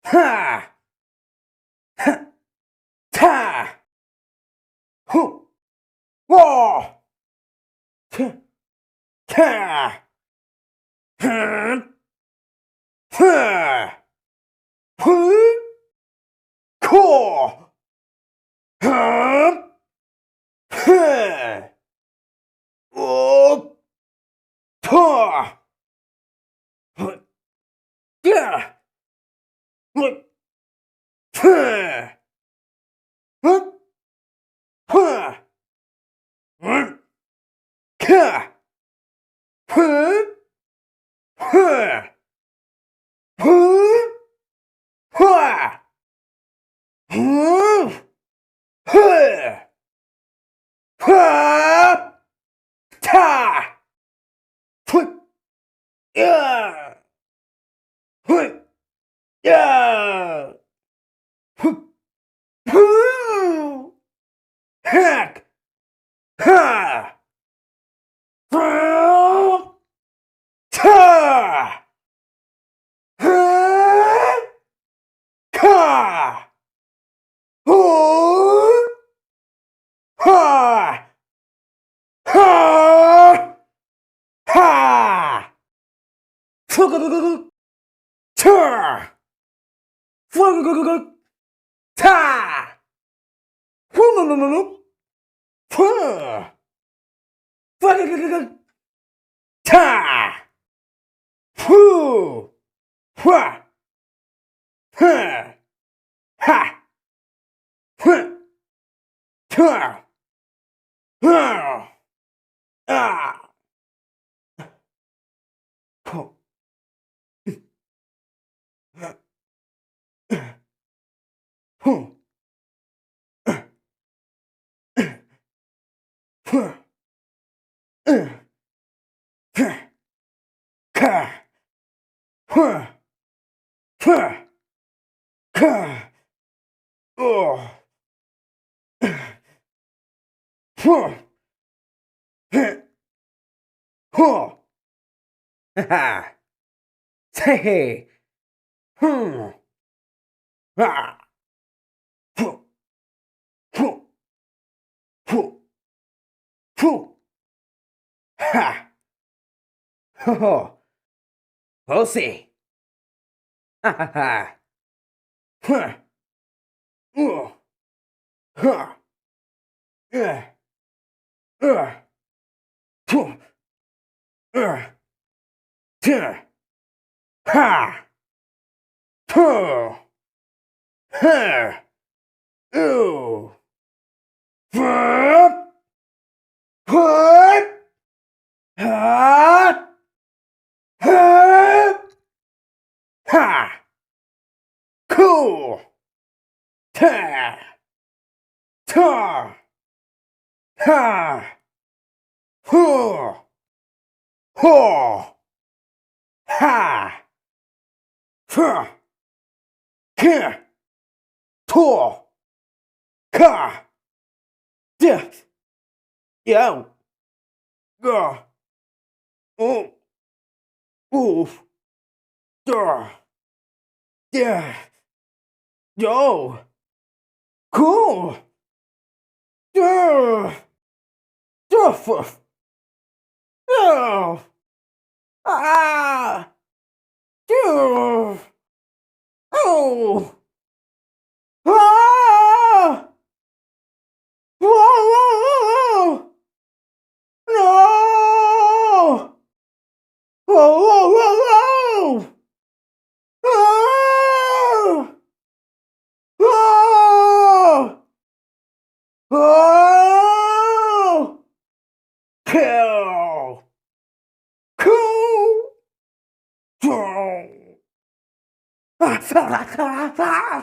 ha, ha, ta, hu, wo, ta, ta, ha, ha, hu, ko, ha, ha, o, ta, yeah, what, ha, huh, ha, ka, huh, ha, huh, ha, huh, ha, ha, ta, hu, yeah, hu, yeah, hu, hu, heck, ha, fu, ta, ha, ka, hu, ha, ha, ha, fu, ta, fu, ta, fu, fu, fu, ta, fu, hua, ha, ha, hu, ta, ha, ah, hu, hu, hu, ka, hu, hu, ka, oh, hu, hu, ha, say, ah, hu, hu, hu, hu, ha, ho, ho, see, ha, ha, ha, huh, oh, ha, yeah, hu, ta, ha, ho, ha, ooh, fuck, what, ha, ha, ha, cool, ta, ta, ha, ho, ho, ha, fa, ka, to, ka, da, yo, ga, oh, oof, da, da, yo, cool, da, da, da, ah, da, oh, ah, whoa, no, whoa, ah, oh, oh, kill, cool, down.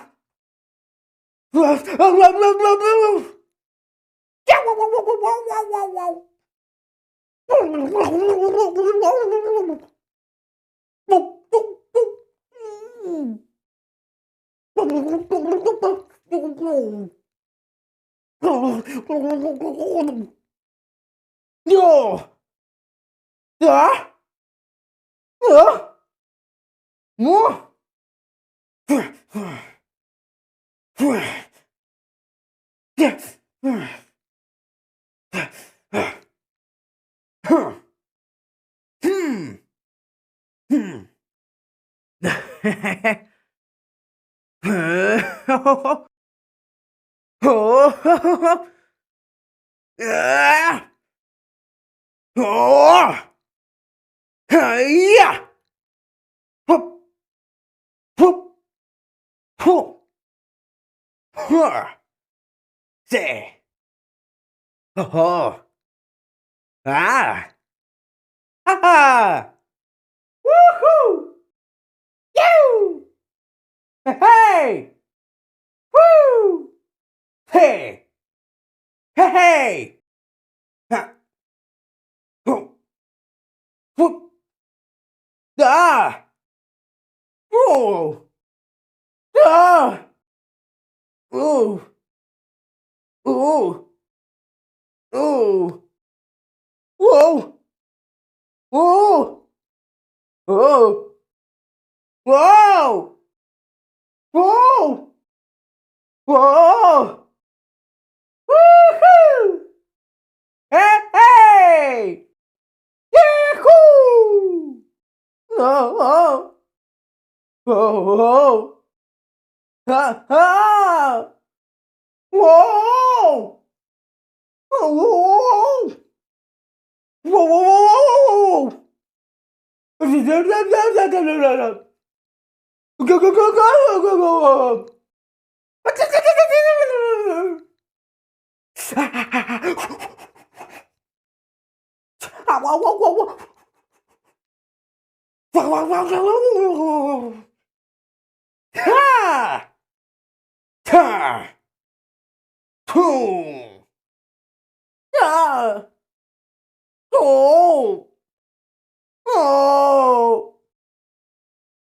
Yo, da, mo, Sí. Oh. Ah. Ah. Woohoo. You. Hey. Woo. Hey. Hey. Hey. Ha. Ho. Whoop. Ah. Oh. Ah. Ooh. Ooh. Ooh. Whoa. Whoa. Whoa. Whoa. Whoa. Whoa. Woohoo. Hey. Hey. Yahoo. No. Oh. Ha. Ha. Whoa. Whoa. Whoa. Whoa. Whoa. Go go go go go go go. Ha! Ta! Boom! Ah! Oh!